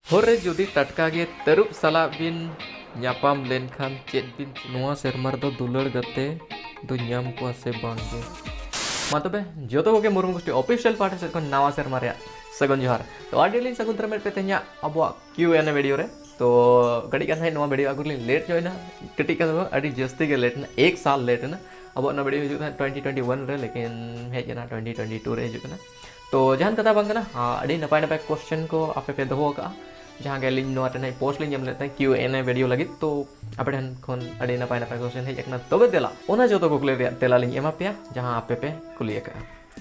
Hore judi टटका गे तरुप साला बिन ᱧᱟᱯᱟᱢ ᱞᱮᱱᱠᱷᱟᱱ ᱪᱮᱫ ᱵᱤᱱ ᱱᱚᱣᱟ ᱥᱮᱨᱢᱟ ᱨᱮᱫᱚ ᱫᱩᱞᱟᱹᱲ ᱜᱟᱛᱮ ᱫᱚ ᱧᱟᱢ ᱠᱚᱣᱟ ᱥᱮ ᱵᱟᱝᱜᱮ ᱢᱟ ᱛᱚᱵᱮ ᱡᱚᱛᱚ ᱠᱚᱜᱮ ᱢᱩᱨᱢᱩ ᱜᱳᱥᱴᱤ ᱚᱯᱷᱤᱥᱤᱭᱟᱞ ᱯᱟᱦᱴᱟ ᱥᱮᱫ ᱠᱷᱚᱱ ᱱᱟᱣᱟ ᱥᱮᱨᱢᱟ ᱨᱮᱭᱟᱜ ᱥᱟᱹᱜᱩᱱ ᱡᱚᱦᱟᱨ ᱛᱚ ᱟᱹᱰᱤ ᱞᱤᱧ ᱥᱟᱹᱜᱩᱱ ᱫᱟᱨᱟᱢᱮᱫ ᱯᱮ ᱛᱮᱦᱮᱧᱟᱜ ᱟᱵᱚᱣᱟᱜ Q&A वीडियो रे तो कड़ी का नवा वीडियो आगु लेट जो ना कटी का अड़ी जस्ती के लेट ना एक साल लेट ना अब ना वीडियो हजू 2021 रे लेकिन हेजना 2022 रे हजू ना तो जहां कथा बांगना अड़ी नपाय नपाय क्वेश्चन को आपे पे दोहो का जहां के लिंक नोट ने पोस्ट लिंक जम लेते हैं Q&A वीडियो लगी तो आपे ठन खन अड़ी नपाय नपाय क्वेश्चन है एकना तबे देला ओना जतो कुकले रे तेला लिंक एमा पे जहां आपे पे कुलिया का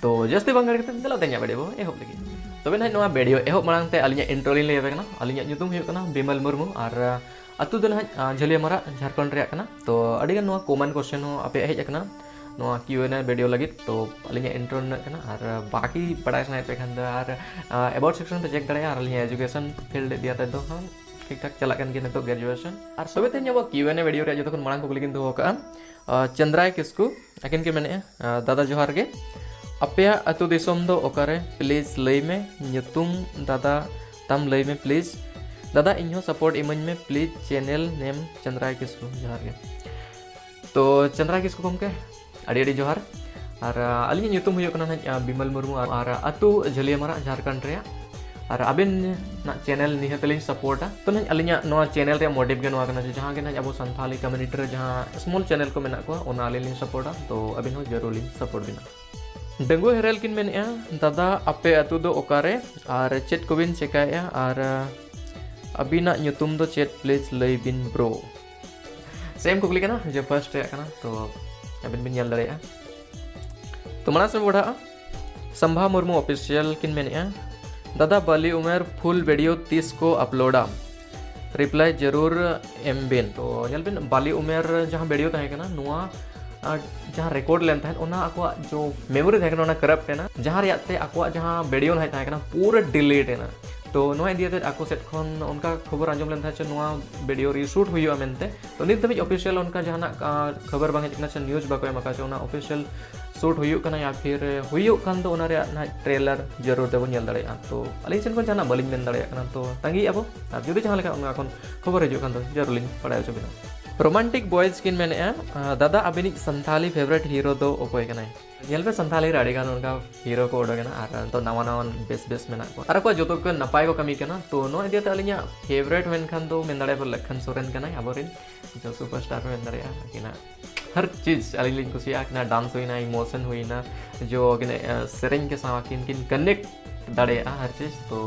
तो जस्ती बांगड़ के देला तेኛ वीडियो एहोब लगी तबे ना नवा वीडियो एहोब मांग ते अलिया इंट्रो लिंक लेबे कना अलिया nyutum हुई कना बिमल मुर्मू और अतु दल झलिया मरा झारखंड रे कना तो अड़ी गन नवा कॉमन क्वेश्चन हो आपे हेज कना नवा Q&A वीडियो लगी तो अलिया इंट्रो न कना और बाकी पढ़ाई सनाय पे खान और अबाउट सेक्शन पे चेक दड़ाया और अलिया एजुकेशन फील्ड दिया ते तो हम ठीक ठाक चला कन के न तो ग्रेजुएशन और सबे ते नवा Q&A वीडियो रे जतो खन मांग को लिगिन तो का चंद्राय किस्कू अकिन के मैंने दादा जोहार के अपया अतु दिसोम दो ओकारे प्लीज लई में nyutum दादा तम लई में प्लीज दादा इन्हो सपोर्ट इमन में please channel name Chandrai Kisku जोहार के तो चंद्राय किस्कू गमके अड़ी अड़ी जोहार और अली nyutum हुई कना बिमल मुर्मू और अतु झलिया मरा झारखंड रे और अबिन ना चैनल निहतलिन सपोर्टा तो ना अलिया नवा चैनल रे मोटिव के नवा कना जहां के ना अब संथाली कम्युनिटी रे जहां स्मॉल चैनल को मेना को ओना अलिन सपोर्टा तो अबिन हो जरूर लिन सपोर्ट बिना डंगो हेरल किन मेने दादा आपे अतु दो ओकारे और चेट को बिन चेकाया और अबिना nyutum दो चेट प्लीज लई बिन ब्रो सेम कुकली कना जो फर्स्ट रे कना तो अबिन बिन यल दड़ेया तो मना से बड़ा संभा मुर्मू ऑफिशियल किन मेने दादा बाली उमेर फुल वीडियो 30 को अपलोडा रिप्लाई जरूर एम बिन तो यल बिन बाली उमेर जहां वीडियो तहे कना नुआ जहां रिकॉर्ड लेन था ओना अको जो मेमोरी था ओना करप्ट है ना जहां रियाते अको जहां वीडियो नहीं था पूरा डिलीट है ना तो नोआ दिए अको सेट खन उनका खबर आंजम लेन था चे नोआ वीडियो रिशूट हुई मेनते तो नित दबी ऑफिशियल उनका जहां खबर बांगे जितना चे न्यूज़ बाको एमका चे ओना ऑफिशियल शूट हुई कना या फिर हुई खान तो ओना रे ना ट्रेलर जरूर ते बन दड़िया तो अली सेन को जहां बलिंग मेन दड़िया कना तो तंगी अब जुदी जहां लेका उनका खन खबर हजू खान तो जरूर लिंग पढ़ाई चो बिना रोमांटिक बॉयज किन मैंने दादा अबिनी संथाली फेवरेट हीरो दो ओकोय कना येल पे संथाली रे अड़ीगान उनका हीरो को ओडो कना और तो नवा नवा बेस बेस मेना को और को जोतो को नपाय को कमी कना तो नो इदिया अलिया फेवरेट वेन खान दो मेन दड़े पर लखन सोरेन कना अबोरिन जो सुपरस्टार मेन दड़े किना हर चीज अली लिंग कुसिया किना डांस हुईना इमोशन हुईना जो किने सेरेंज के साथ किन कनेक्ट दड़े हर चीज तो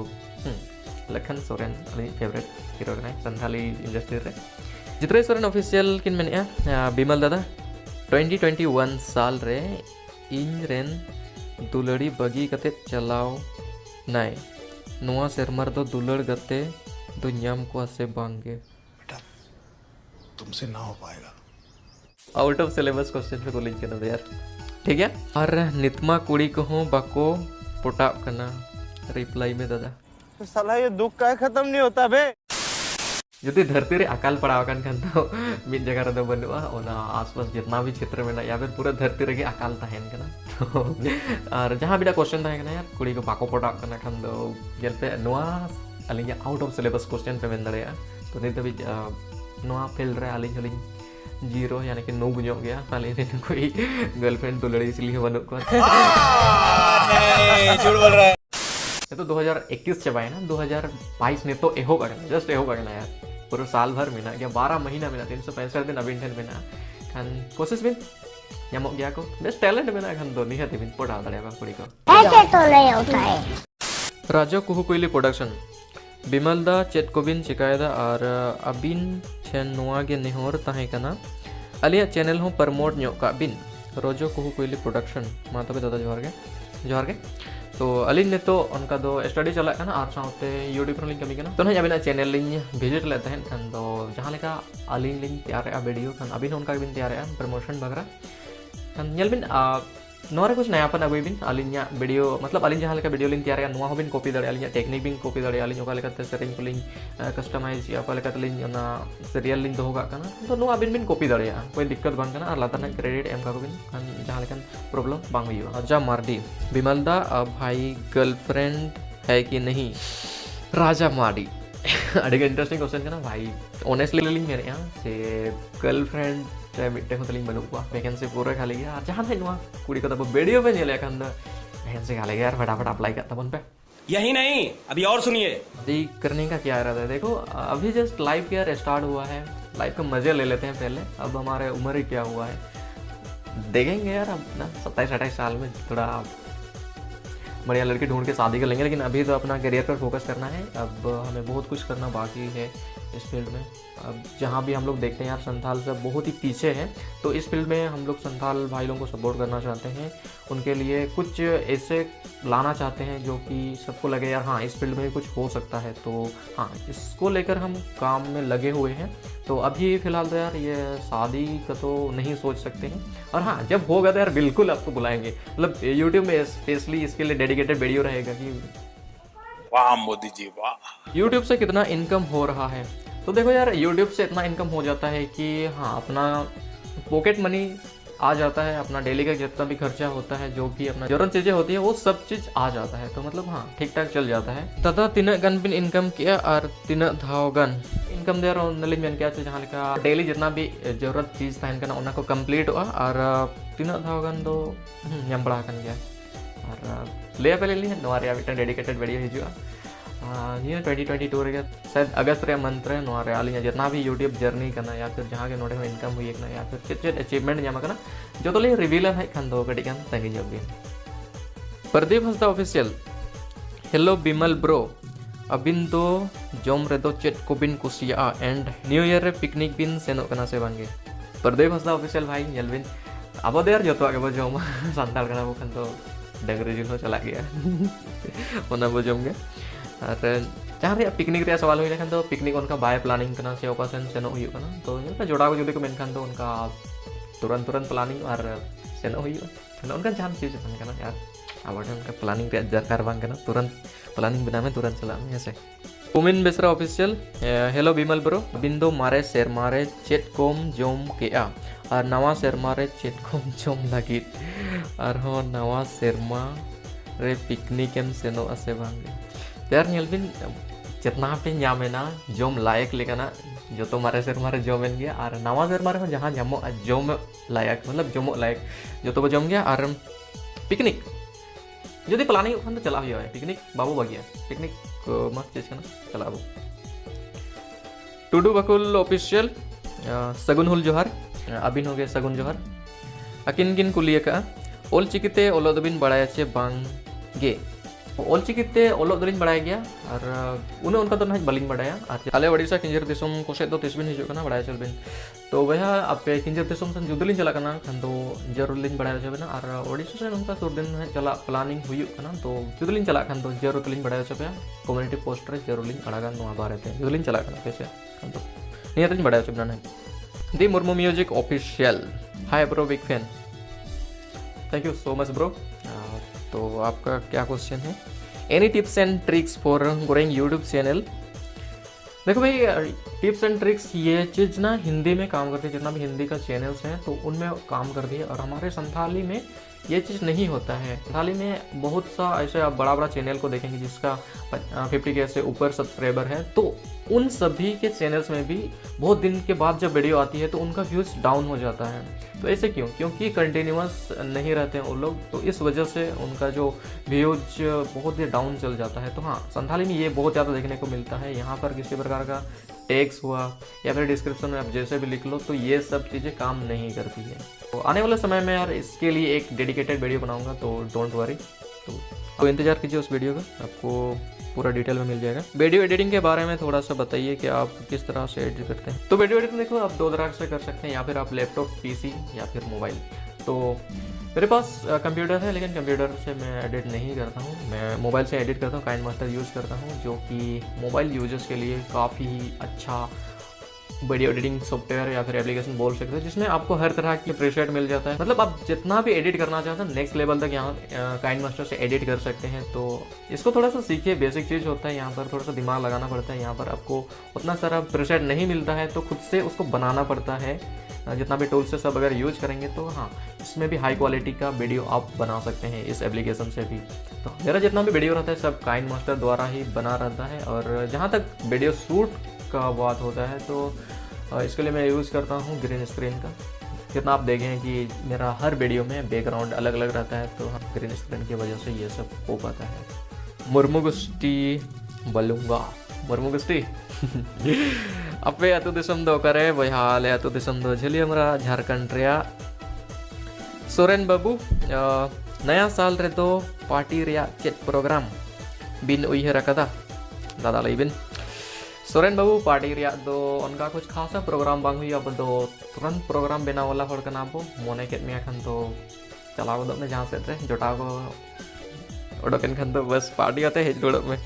लखन सोरेन अली फेवरेट हीरो कना संथाली इंडस्ट्री रे जित्रे सोरेन ऑफिशियल किन मेने बिमल दादा 2021 साल रे इन रेन दुलड़ी बगी कते चलाव नाय नोआ सेरमर दो दुलड़ गते दो ᱧᱟᱢ को से बांगे बेटा तुमसे ना हो पाएगा आउट ऑफ सिलेबस क्वेश्चन पे कोलिंग करना यार ठीक है और नितमा कुड़ी को हो बाको पोटा करना रिप्लाई में दादा साला ये दुख का खत्म नहीं होता बे यदि धरती रे अकाल पड़ाव कन खान तो मिड जगह रे बनुआ ओना आसपास जितना भी क्षेत्र में ना या फिर पूरा धरती रे अकाल तहन कना तो और जहां बिना क्वेश्चन तहन कना यार कुड़ी को बाको पड़ा कना खान दो जेल पे नोआ अलिया आउट ऑफ सिलेबस क्वेश्चन पे मेन दड़ेया तो नित भी नोआ फील्ड रे अलिंग हलिंग जीरो यानी कि नो बुझो गया ताले ने कोई गर्लफ्रेंड दुलड़ी इसलिए बनु को नहीं झूठ बोल रहा है ये तो 2021 चबाए ना 2022 ने तो एहो बगना जस्ट एहो बगना यार पूरा साल भर में ना या 12 महीना में ना 365 दिन अबिन ठन में ना खान कोशिश बिन यामो गया को बेस्ट टैलेंट में ना खान दो नहीं है बिन पढ़ा दड़े बा कुड़ी को ऐसे तो नहीं होता है राजो कुहु कोइली प्रोडक्शन बिमल दा चेट कोबिन शिकायदा और अबिन ठन नोआ गे नेहोर ताहे कना अलिया चैनल हो प्रमोट न्यो का बिन रोजो कुहु कोइली प्रोडक्शन मा तबे दादा जोहार के तो अलिन ने तो उनका दो स्टडी चला कना और साथे यूट्यूब पर लिंक कमी कना तो ना अबिना चैनल लिंक विजिट लेते हैं खान तो जहां लेका अलिन लिंक तैयार है वीडियो खान अबिन उनका बिन तैयार है प्रमोशन वगैरह खान यल बिन नोरे कुछ नयापन अगुई बिन अलिन वीडियो मतलब अलिन जहां लेका वीडियो लिंक तैयार है नोआ बिन कॉपी दड़े अलिन टेक्निक बिन कॉपी दड़े अलिन ओका लेका सेटिंग को लिंक कस्टमाइज या ओका लेका लिंक ना सीरियल लिंक दोगा कना तो नोआ बिन कॉपी दड़े कोई दिक्कत बांग कना और लाता ना क्रेडिट एम का को बिन खान जहां लेका प्रॉब्लम बांग हुई राजा मार्डी बिमल दा भाई गर्लफ्रेंड है कि नहीं राजा मार्डी अड़ी इंटरेस्टिंग क्वेश्चन का ना भाई ऑनेस्टली लिंग मेरे यहाँ से गर्लफ्रेंड मिट्टे को लिंग बनू वैकेंसी पूरा खाली गया जहाँ थे नुआ कुड़ी को तब वीडियो पे नहीं खान वैकेंसी खाली गया यार फटाफट अप्लाई करता बन पे यही नहीं अभी और सुनिए। अभी करने का क्या इरादा है देखो अभी जस्ट लाइफ ईयर स्टार्ट हुआ है लाइफ का मजे ले लेते हैं पहले अब हमारे उम्र ही क्या हुआ है देखेंगे यार अब ना 27-28 साल में थोड़ा बढ़िया लड़की ढूंढ के शादी कर लेंगे लेकिन अभी तो अपना करियर पर फोकस करना है अब हमें बहुत कुछ करना बाकी है इस फील्ड में अब जहाँ भी हम लोग देखते हैं यार संथाल सब बहुत ही पीछे हैं तो इस फील्ड में हम लोग संथाल भाई लोगों को सपोर्ट करना चाहते हैं उनके लिए कुछ ऐसे लाना चाहते हैं जो कि सबको लगे यार हाँ इस फील्ड में भी कुछ हो सकता है तो हाँ इसको लेकर हम काम में लगे हुए हैं तो अभी फ़िलहाल तो यार ये शादी का तो नहीं सोच सकते हैं और हाँ जब होगा तो यार बिल्कुल आपको बुलाएंगे मतलब यूट्यूब में स्पेशली इसके लिए डेडिकेटेड वीडियो रहेगा कि वाह मोदी जी वाह। यूट्यूब से कितना इनकम हो रहा है तो देखो यार यूट्यूब से इतना इनकम हो जाता है कि हाँ अपना पॉकेट मनी आ जाता है अपना डेली का जितना भी खर्चा होता है जो भी अपना जरूरत चीज़ें होती है वो सब चीज़ आ जाता है तो मतलब हाँ ठीक ठाक चल जाता है तथा तीन गन बिन इनकम किया और तीन धाव गन इनकम दे नलिंग मेन किया जहाँ लेका डेली जितना भी जरूरत चीज़ तहन करना उन्ना को कंप्लीट हुआ और तीन धाव गन दो ñam बड़ा कर गया और ले पे ली है डेडिकेटेड वीडियो हिजुआ ये 2022 रे शायद अगस्त रे मंथ रे नोरे आलिया जितना भी यूट्यूब जर्नी करना या फिर जहाँ के नोडे इनकम हुई ना या फिर चेत चेत अचीवमेंट जामा करना जो तो ले रिवील है खान दो कटी खान तंगी जब भी Pradeep Hansda official hello Bimal bro अबिन दो जोम रे दो चेत को बिन कुसिया एंड न्यू ईयर रे पिकनिक बिन सेनो कना से बांगे प्रदीप हंसदा ऑफिशियल भाई येलबिन अब देर जो तो बो जोम सांताल कना बो खान तो डगरी जुनो चला गया ओना बो जोम गे और जहाँ पिकनिक रे सवाल हुई लेकिन तो पिकनिक उनका बाय प्लानिंग करना से ऑपरेशन सेनो हुई करना तो ये जोड़ा को जुदी को मेनखान तो उनका तुरंत प्लानिंग और सेनो हुई तो उनका जहाँ चीज़ बन करना यार अब उनका प्लानिंग रे दरकार बांग करना तुरंत प्लानिंग बना में तुरंत चला में ऐसे cumin Besra official hello Bimal bro बिंदो मारे शेर मारे चेट कोम जोम के आ और नवा शेर मारे चेट कोम जोम लगित और हो नवा शेरमा रे पिकनिक एम सेनो असे बांगे यार नियलबिन जितना पे जामे ना जोम लायक लेकिन जो तो मारे सेर मारे जोमेन गया और नवा सेर मारे जहाँ जमो जोम लायक मतलब जोमो लायक जो तो जम गया और पिकनिक जो प्लानिंग तो चला हुआ है पिकनिक बाबू बगिया पिकनिक मस्त चीज का चला बाबू टूडू बकुल ऑफिशियल सगुन हुल जोहर अबिन हो गए सगुन जोहर अकिन किन कुलिया का ओल चिकिते ओलो दबिन बड़ाया चे बांग गे ओल चिकिते ओलो दलिन बड़ाया गया और उन्हें उनका तो नहीं बलिंग बढ़ाया और आले ओडिशा किंजर दिसम कोसे तो तिसबिन हिजो कना बड़ाया चलबिन तो वह आपे किंजर दिसम सन जुदलिन चला कना खन तो जरूर लिन बड़ाया चलबिन और ओडिशा से उनका सुरदिन चला प्लानिंग हुई कना तो जुदलिन चला खन तो जरूर लिन बड़ाया चलबे कम्युनिटी पोस्ट रे जरूर लिन अड़ागान नोआ बारे थे जुदलिन चला कना कैसे खन तो नियतन बड़ाया चलबिन नहीं the Murmu music official hi bro big fan thank you so much bro तो आपका क्या क्वेश्चन है any tips and tricks for growing YouTube channel देखो भाई टिप्स एंड ट्रिक्स ये चीज़ ना हिंदी में काम करती है जितना भी हिंदी का चैनल्स हैं तो उनमें काम करती है और हमारे संथाली में ये चीज़ नहीं होता है। संथाली में बहुत सा ऐसे आप बड़ा बड़ा चैनल को देखेंगे जिसका 50 के से ऊपर सब्सक्राइबर है तो उन सभी के चैनल्स में भी बहुत दिन के बाद जब वीडियो आती है तो उनका व्यूज़ डाउन हो जाता है। तो ऐसे क्यों? क्योंकि कंटिन्यूअस नहीं रहते हैं वो लोग तो इस वजह से उनका जो व्यूज बहुत ही डाउन चल जाता है। तो हाँ संथाली में ये बहुत ज़्यादा देखने को मिलता है। यहाँ पर किसी प्रकार का टैग्स हुआ या फिर डिस्क्रिप्शन में आप जैसे भी लिख लो तो ये सब चीज़ें काम नहीं करती है। तो आने वाले समय में यार इसके लिए एक डेडिकेटेड वीडियो बनाऊंगा तो डोंट वरी। तो इंतजार कीजिए उस वीडियो का, आपको पूरा डिटेल में मिल जाएगा। वीडियो एडिटिंग के बारे में थोड़ा सा बताइए कि आप किस तरह से एडिट करते हैं। तो वीडियो एडिटिंग देखो आप दो तरह से कर सकते हैं, या फिर आप लैपटॉप पीसी या फिर मोबाइल। तो मेरे पास कंप्यूटर है लेकिन कंप्यूटर से मैं एडिट नहीं करता हूँ, मैं मोबाइल से एडिट करता हूँ। काइनमास्टर यूज़ करता हूँ जो कि मोबाइल यूजर्स के लिए काफ़ी अच्छा वीडियो एडिटिंग सॉफ्टवेयर या फिर एप्लीकेशन बोल सकते हैं, जिसमें आपको हर तरह की प्रीसेट मिल जाता है। मतलब आप जितना भी एडिट करना चाहते हैं नेक्स्ट लेवल तक यहाँ काइनमास्टर से एडिट कर सकते हैं। तो इसको थोड़ा सा सीखिए, बेसिक चीज़ होता है, यहाँ पर थोड़ा सा दिमाग लगाना पड़ता है। यहाँ पर आपको उतना सारा प्रीसेट नहीं मिलता है, तो खुद से उसको बनाना पड़ता है। जितना भी टूल्स से सब अगर यूज करेंगे तो हाँ, इसमें भी हाई क्वालिटी का वीडियो आप बना सकते हैं इस एप्लीकेशन से भी। तो मेरा जितना भी वीडियो रहता है सब काइनमास्टर द्वारा ही बना रहता है। और जहाँ तक वीडियो शूट का बात होता है तो इसके लिए मैं यूज़ करता हूँ ग्रीन स्क्रीन का। जितना आप देखें कि मेरा हर वीडियो में बैकग्राउंड अलग अलग रहता है, तो हम ग्रीन स्क्रीन की वजह से ये सब हो पाता है। मुर्मुगुस्टी बलूंगा मुर्मुगुस्टी अपे अतु दिसम दो करे बहा ले अतु दिसम दो झेली हमरा झारखंड रे सोरेन बाबू नया साल रे तो पार्टी रे चेत प्रोग्राम बिन उइहर कदा दादा लइबिन सोरेन बाबू पार्टी रे दो उनका कुछ खासा प्रोग्राम बांग हुई। अब दो तुरंत प्रोग्राम बना वाला हर कना बो मोने केट मिया खन तो चलाव दो में जहां से रे जोटा को ओडकन खन तो बस पार्टी आते हेज रोड में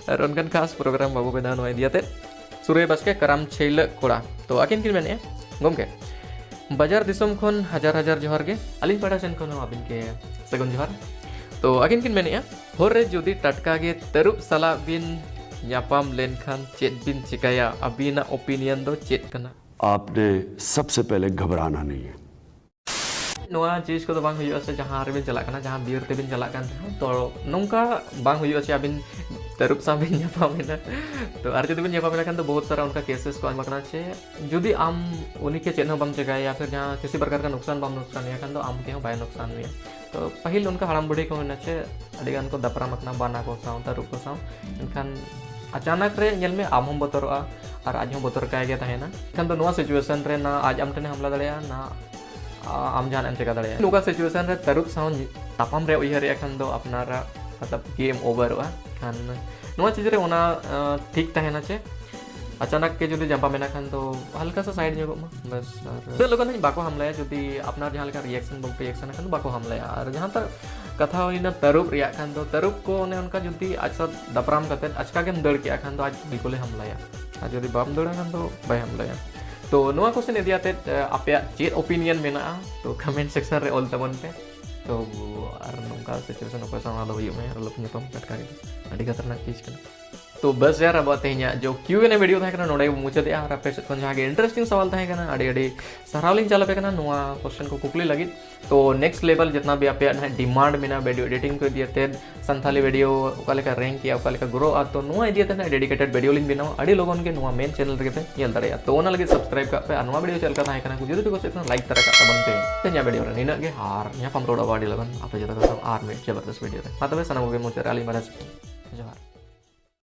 और उनकन खास प्रोग्राम बाबू बना नोय दियाते सुरे बस के करम छैल कोड़ा। तो आकिन किन मेने गमके बाजार दिसम खन हजार हजार जोहर के अलिन पड़ा सेन खन आबिन के सगुन जोहर। तो आकिन किन मेने होर रे जुदी टटका गे तरुप सला बिन ᱧᱟᱯᱟᱢ लेनखान चेत बिन चिकाया अबिना ओपिनियन दो चेत कना। आपने सबसे पहले घबराना नहीं है। नोआ चीज को तो बांग हुई से जहां रे बिन चला कना जहां बियर ते बिन चला कन तो नोंका बांग हुई से अबिन तरुप सा बिन ᱧᱟᱯᱟᱢ तो आर जदि बिन ᱧᱟᱯᱟᱢ कन तो बहुत सारा उनका केसेस को आम करना चाहिए। जुदी आम उन्हीं के चेत बम चिकाया या फिर जहां किसी प्रकार का नुकसान बम नुकसान या कन तो आम के बाय नुकसान हुई। तो पहिल उनका हड़ाम बुढ़ी को होना चाहिए अडिगान को दपराम अपना बाना को साउ तरुप को साउ इनखान अचानक रे नेल में आम हम बतरवा और आज हम बतर का गया तहेना खान तो नोआ सिचुएशन रे ना आज आम ठने हमला दड़या ना आम जान एम चिका दड़या नोका सिचुएशन रे तरुप साउ तापाम रे उइहर खान दो अपनारा मतलब गेम ओवर वा खान नोआ चीज रे ओना ठीक तहेना चे अचानक के जुदी जंपा मेना खान तो हल्का सा साइड जोगो बस और लोगन नहीं बाको हमलाया जुदी अपना जहां का रिएक्शन बम रिएक्शन खान बाको हमलाया। और जहां तक कथा होइना तरुप रिया खान तो तरुप को ने उनका जुदी आज सा दपराम कते अचका के दड़ के खान तो आज बिल्कुल हमलाया आज जुदी बाम दड़ा खान तो बाय हमलाया। तो नोआ क्वेश्चन इदियाते आपया चेत ओपिनियन मेना तो कमेंट सेक्शन रे ऑल तमन पे तो और नोका सिचुएशन को सामना दो हुई में लोग ने पम टटका के अड़ी खतरनाक चीज के। तो बस यार अब तेहना जो Q&A वीडियो था नोडे मुचादे और आपे से जहाँ इंटरेस्टिंग सवाल था अड़ी सारावलिंग चलापे क्वेश्चन को कुकली लगी। तो नेक्स्ट लेवल जितना भी आपे डिमांड में वीडियो एडिटिंग को दिए संथाली वीडियो ओकालेका रैंक या ओकालेका ग्रो आ तो नुआ इदियते डेडिकेटेड वीडियो लिंक बनाओ अड़ी लोगन के नुआ मेन चैनल रे नेल दड़े तो ओना लगे सब्सक्राइब का पे आ नुआ वीडियो चलका था कना जुदी को से लाइक तरह का बनते ते냐 वीडियो रे निना के हार यहाँ पम रोड अवार्ड लगन आपे जरा सब आर में जबरदस्त वीडियो रे मतलब सना को मुचे आली मारा जोहार।